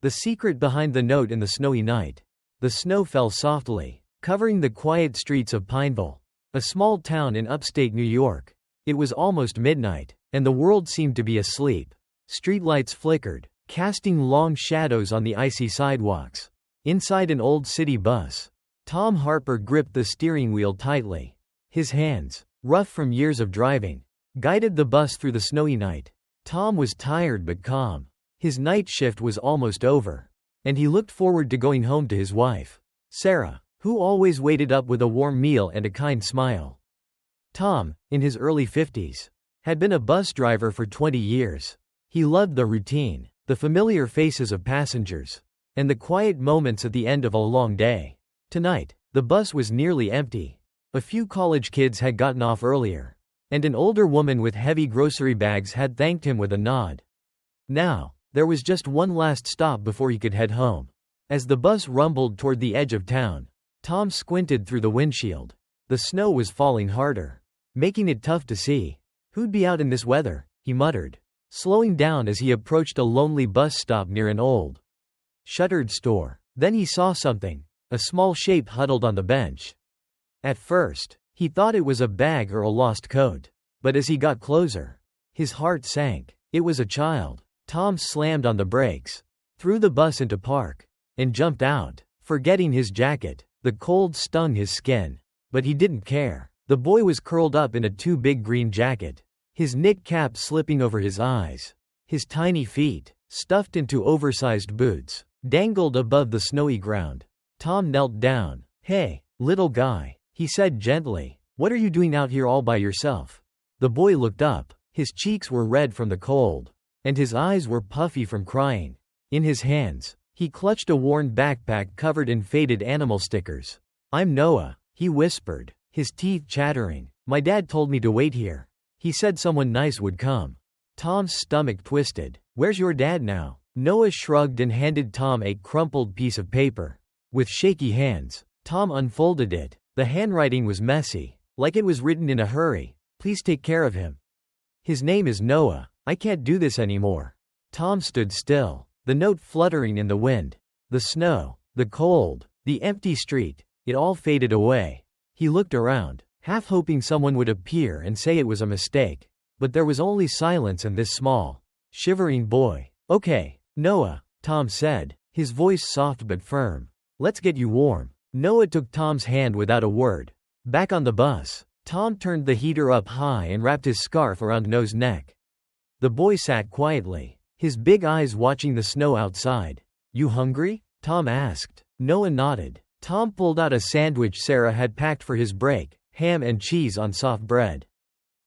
The secret behind the note in the snowy night. The snow fell softly, covering the quiet streets of Pineville, a small town in upstate New York. It was almost midnight, and the world seemed to be asleep. Streetlights flickered, casting long shadows on the icy sidewalks. Inside an old city bus, Tom Harper gripped the steering wheel tightly. His hands, rough from years of driving, guided the bus through the snowy night. Tom was tired but calm. His night shift was almost over, and he looked forward to going home to his wife, Sarah, who always waited up with a warm meal and a kind smile. Tom, in his early 50s, had been a bus driver for 20 years. He loved the routine, the familiar faces of passengers, and the quiet moments at the end of a long day. Tonight, the bus was nearly empty. A few college kids had gotten off earlier, and an older woman with heavy grocery bags had thanked him with a nod. Now, there was just one last stop before he could head home. As the bus rumbled toward the edge of town, Tom squinted through the windshield. The snow was falling harder, making it tough to see. "Who'd be out in this weather?" he muttered, slowing down as he approached a lonely bus stop near an old, shuttered store. Then he saw something, a small shape huddled on the bench. At first, he thought it was a bag or a lost coat, but as he got closer, his heart sank. It was a child. Tom slammed on the brakes, threw the bus into park, and jumped out, forgetting his jacket. The cold stung his skin, but he didn't care. The boy was curled up in a too big green jacket, his knit cap slipping over his eyes. His tiny feet, stuffed into oversized boots, dangled above the snowy ground. Tom knelt down. "Hey, little guy," he said gently, "what are you doing out here all by yourself?" The boy looked up. His cheeks were red from the cold, and his eyes were puffy from crying. In his hands, he clutched a worn backpack covered in faded animal stickers. "I'm Noah," he whispered, his teeth chattering. "My dad told me to wait here. He said someone nice would come." Tom's stomach twisted. "Where's your dad now?" Noah shrugged and handed Tom a crumpled piece of paper. With shaky hands, Tom unfolded it. The handwriting was messy, like it was written in a hurry. "Please take care of him. His name is Noah. I can't do this anymore." Tom stood still, the note fluttering in the wind. The snow, the cold, the empty street, it all faded away. He looked around, half hoping someone would appear and say it was a mistake. But there was only silence and this small, shivering boy. "Okay, Noah," Tom said, his voice soft but firm. "Let's get you warm." Noah took Tom's hand without a word. Back on the bus, Tom turned the heater up high and wrapped his scarf around Noah's neck. The boy sat quietly, his big eyes watching the snow outside. "You hungry?" Tom asked. Noah nodded. Tom pulled out a sandwich Sarah had packed for his break, ham and cheese on soft bread.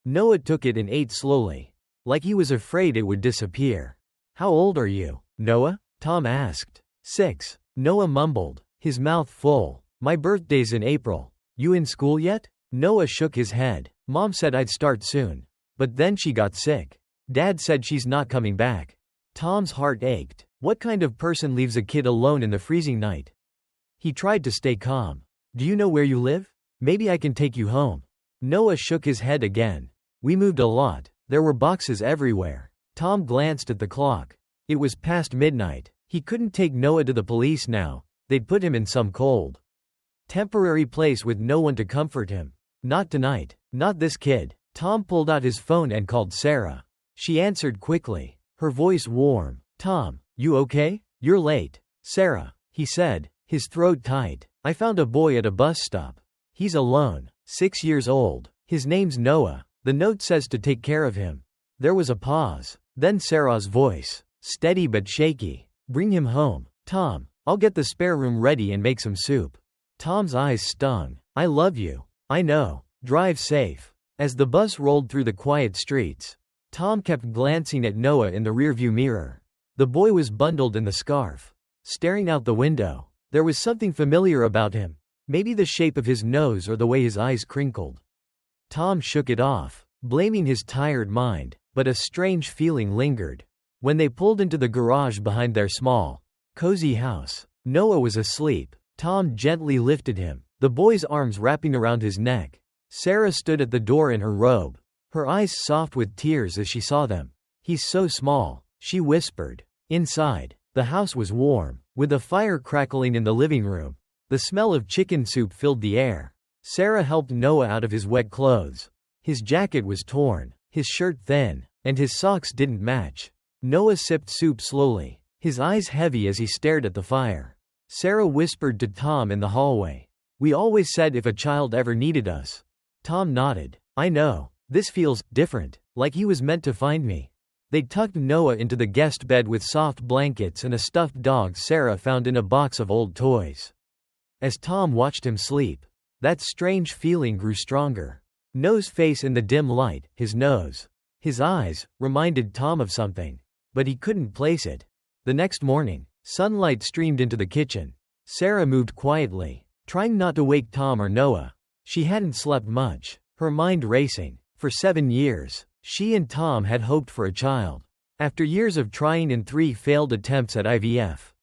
Noah took it and ate slowly, like he was afraid it would disappear. "How old are you, Noah?" Tom asked. 6, Noah mumbled, his mouth full. "My birthday's in April. You in school yet?" Noah shook his head. "Mom said I'd start soon. But then she got sick. Dad said she's not coming back." Tom's heart ached. What kind of person leaves a kid alone in the freezing night? He tried to stay calm. "Do you know where you live? Maybe I can take you home." Noah shook his head again. "We moved a lot. There were boxes everywhere." Tom glanced at the clock. It was past midnight. He couldn't take Noah to the police now. They'd put him in some cold, temporary place with no one to comfort him. Not tonight. Not this kid. Tom pulled out his phone and called Sarah. She answered quickly, her voice warm. "Tom, you okay? You're late." "Sarah," he said, his throat tight. "I found a boy at a bus stop. He's alone, 6 years old. His name's Noah. The note says to take care of him." There was a pause. Then Sarah's voice, steady but shaky. "Bring him home. Tom, I'll get the spare room ready and make some soup." Tom's eyes stung. "I love you. I know. Drive safe." As the bus rolled through the quiet streets, Tom kept glancing at Noah in the rearview mirror. The boy was bundled in the scarf, staring out the window. There was something familiar about him, maybe the shape of his nose or the way his eyes crinkled. Tom shook it off, blaming his tired mind, but a strange feeling lingered. When they pulled into the garage behind their small, cozy house, Noah was asleep. Tom gently lifted him, the boy's arms wrapping around his neck. Sarah stood at the door in her robe, her eyes soft with tears as she saw them. "He's so small," she whispered. Inside, The house was warm, with a fire crackling in the living room. The smell of chicken soup filled the air. Sarah helped Noah out of his wet clothes. His jacket was torn, his shirt thin, and his socks didn't match. Noah sipped soup slowly, his eyes heavy as he stared at the fire. Sarah whispered to Tom in the hallway, "We always said if a child ever needed us." Tom nodded. "I know. This feels different, like he was meant to find me." They tucked Noah into the guest bed with soft blankets and a stuffed dog Sarah found in a box of old toys. As Tom watched him sleep, that strange feeling grew stronger. Noah's face in the dim light, his nose, his eyes, reminded Tom of something, but he couldn't place it. The next morning, sunlight streamed into the kitchen. Sarah moved quietly, trying not to wake Tom or Noah. She hadn't slept much, her mind racing. For 7 years, she and Tom had hoped for a child. After years of trying and 3 failed attempts at IVF,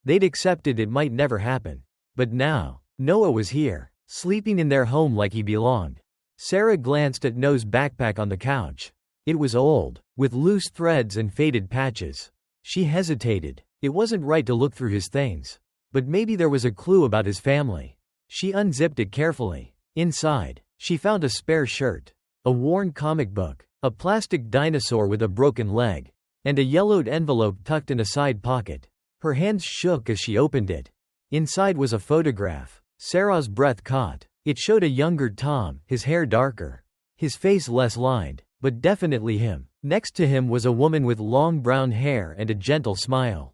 they'd accepted it might never happen. But now, Noah was here, sleeping in their home like he belonged. Sarah glanced at Noah's backpack on the couch. It was old, with loose threads and faded patches. She hesitated. It wasn't right to look through his things. But maybe there was a clue about his family. She unzipped it carefully. Inside, she found a spare shirt, a worn comic book, a plastic dinosaur with a broken leg, and a yellowed envelope tucked in a side pocket. Her hands shook as she opened it. Inside was a photograph. Sarah's breath caught. It showed a younger Tom, his hair darker, his face less lined, but definitely him. Next to him was a woman with long brown hair and a gentle smile.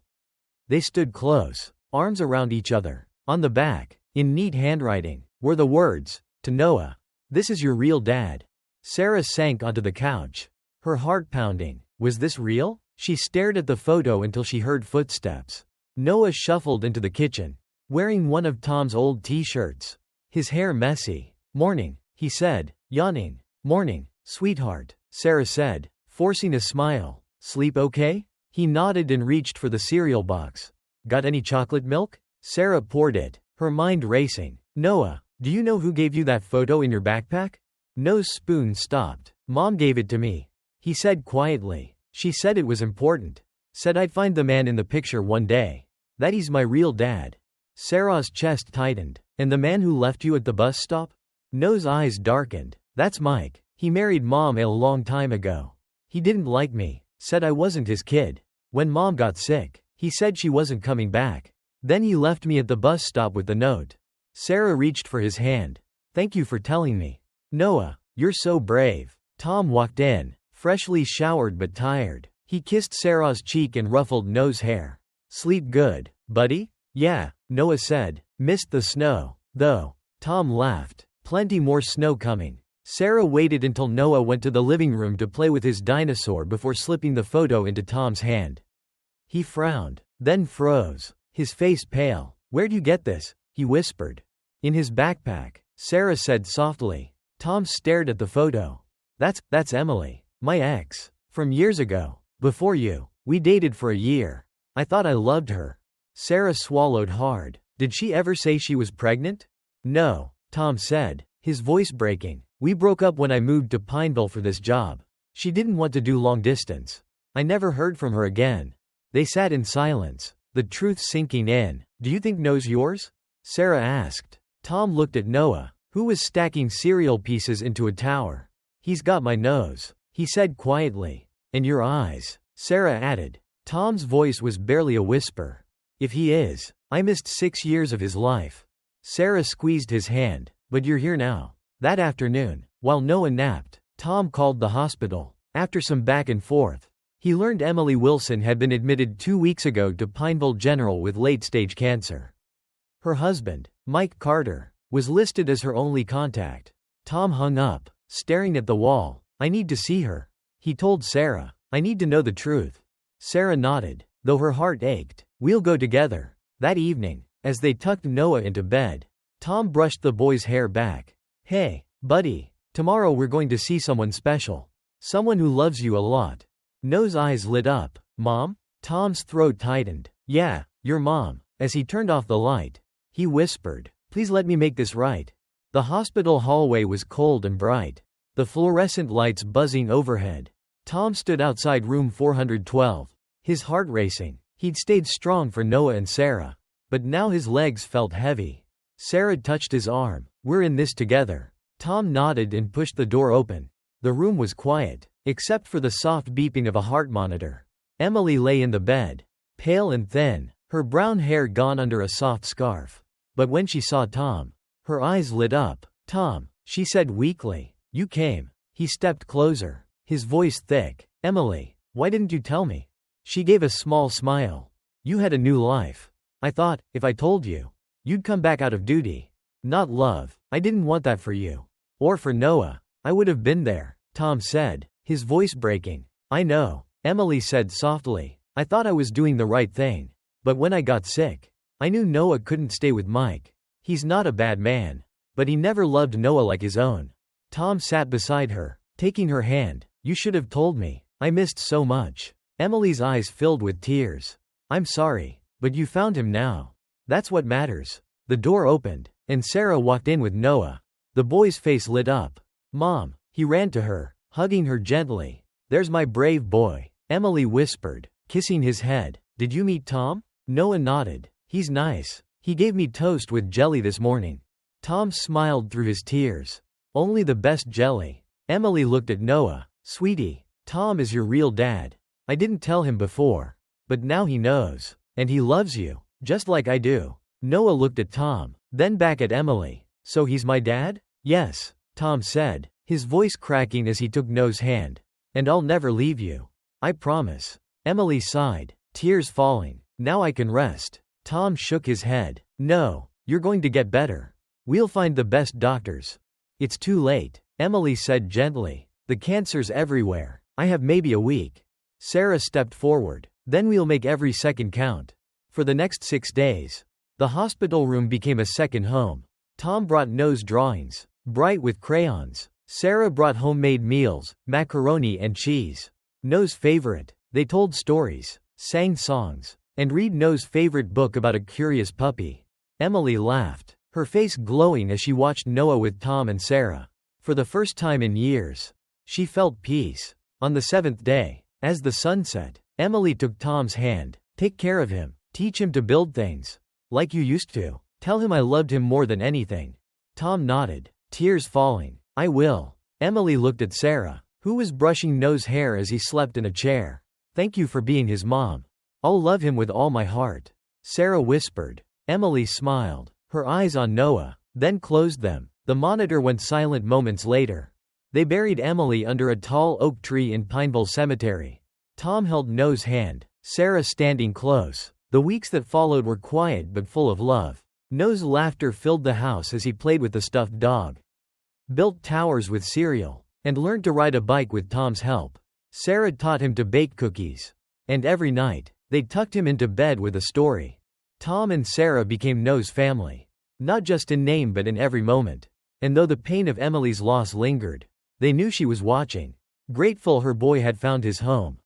They stood close, arms around each other. On the back, in neat handwriting, were the words, "To Noah. This is your real dad." Sarah sank onto the couch, her heart pounding. Was this real? She stared at the photo until she heard footsteps. Noah shuffled into the kitchen, wearing one of Tom's old t-shirts, his hair messy. "Morning," he said, yawning. "Morning, sweetheart," Sarah said, forcing a smile. "Sleep okay?" He nodded and reached for the cereal box. "Got any chocolate milk?" Sarah poured it, her mind racing. "Noah, do you know who gave you that photo in your backpack?" Noah's spoon stopped. "Mom gave it to me," he said quietly. "She said it was important. Said I'd find the man in the picture one day. That he's my real dad." Sarah's chest tightened. "And the man who left you at the bus stop?" Noah's eyes darkened. "That's Mike. He married Mom a long time ago. He didn't like me, said I wasn't his kid. When Mom got sick, he said she wasn't coming back. Then he left me at the bus stop with the note." Sarah reached for his hand. "Thank you for telling me. Noah, you're so brave." Tom walked in, freshly showered but tired. He kissed Sarah's cheek and ruffled Noah's hair. "Sleep good, buddy?" "Yeah," Noah said. "Missed the snow, though." Tom laughed. "Plenty more snow coming." Sarah waited until Noah went to the living room to play with his dinosaur before slipping the photo into Tom's hand. He frowned, then froze, his face pale. "Where'd you get this?" he whispered. "In his backpack," Sarah said softly. Tom stared at the photo. That's Emily, my ex. From years ago. Before you. We dated for a year. I thought I loved her." Sarah swallowed hard. "Did she ever say she was pregnant?" "No," Tom said, his voice breaking. "We broke up when I moved to Pineville for this job. She didn't want to do long distance. I never heard from her again." They sat in silence, the truth sinking in. "Do you think Noah's yours?" Sarah asked. Tom looked at Noah, who was stacking cereal pieces into a tower. "He's got my nose," he said quietly. "And your eyes," Sarah added. Tom's voice was barely a whisper. "If he is, I missed 6 years of his life." Sarah squeezed his hand. "But you're here now." That afternoon, while Noah napped, Tom called the hospital. After some back and forth, he learned Emily Wilson had been admitted 2 weeks ago to Pineville General with late-stage cancer. Her husband, Mike Carter, was listed as her only contact. Tom hung up, staring at the wall. "I need to see her," he told Sarah. "I need to know the truth." Sarah nodded, though her heart ached. "We'll go together." That evening, as they tucked Noah into bed, Tom brushed the boy's hair back. "Hey, buddy, tomorrow we're going to see someone special. Someone who loves you a lot." Noah's eyes lit up. "Mom?" Tom's throat tightened. "Yeah, your mom." As he turned off the light, he whispered, "Please let me make this right." The hospital hallway was cold and bright, the fluorescent lights buzzing overhead. Tom stood outside room 412, his heart racing. He'd stayed strong for Noah and Sarah. But now his legs felt heavy. Sarah touched his arm. "We're in this together." Tom nodded and pushed the door open. The room was quiet, except for the soft beeping of a heart monitor. Emily lay in the bed, pale and thin, her brown hair gone under a soft scarf. But when she saw Tom, her eyes lit up. "Tom," she said weakly, "you came." He stepped closer, his voice thick. "Emily, why didn't you tell me?" She gave a small smile. "You had a new life. I thought, if I told you, you'd come back out of duty. Not love. I didn't want that for you. Or for Noah. I would have been there," Tom said, his voice breaking. "I know," Emily said softly. "I thought I was doing the right thing. But when I got sick, I knew Noah couldn't stay with Mike. He's not a bad man. But he never loved Noah like his own." Tom sat beside her, taking her hand. "You should have told me. I missed so much." Emily's eyes filled with tears. "I'm sorry. But you found him now. That's what matters." The door opened, and Sarah walked in with Noah. The boy's face lit up. "Mom." He ran to her, hugging her gently. "There's my brave boy," Emily whispered, kissing his head. "Did you meet Tom?" Noah nodded. "He's nice. He gave me toast with jelly this morning." Tom smiled through his tears. "Only the best jelly." Emily looked at Noah. "Sweetie, Tom is your real dad. I didn't tell him before. But now he knows. And he loves you, just like I do." Noah looked at Tom, then back at Emily. "So he's my dad?" "Yes," Tom said, his voice cracking as he took Noah's hand. "And I'll never leave you. I promise." Emily sighed, tears falling. "Now I can rest." Tom shook his head. "No, you're going to get better. We'll find the best doctors." "It's too late," Emily said gently. "The cancer's everywhere. I have maybe a week." Sarah stepped forward. "Then we'll make every second count." For the next 6 days, the hospital room became a second home. Tom brought Noah's drawings, bright with crayons. Sarah brought homemade meals, macaroni and cheese. Noah's favorite. They told stories, sang songs, and read Noah's favorite book about a curious puppy. Emily laughed, her face glowing as she watched Noah with Tom and Sarah. For the first time in years, she felt peace. On the 7th day, as the sun set, Emily took Tom's hand. "Take care of him. Teach him to build things. Like you used to. Tell him I loved him more than anything." Tom nodded, tears falling. "I will." Emily looked at Sarah, who was brushing Noah's hair as he slept in a chair. "Thank you for being his mom. I'll love him with all my heart," Sarah whispered. Emily smiled, her eyes on Noah, then closed them. The monitor went silent moments later. They buried Emily under a tall oak tree in Pineville Cemetery. Tom held Noah's hand, Sarah standing close. The weeks that followed were quiet but full of love. Noah's laughter filled the house as he played with the stuffed dog, built towers with cereal, and learned to ride a bike with Tom's help. Sarah taught him to bake cookies. And every night, they tucked him into bed with a story. Tom and Sarah became Noah's family. Not just in name but in every moment. And though the pain of Emily's loss lingered, they knew she was watching, grateful her boy had found his home.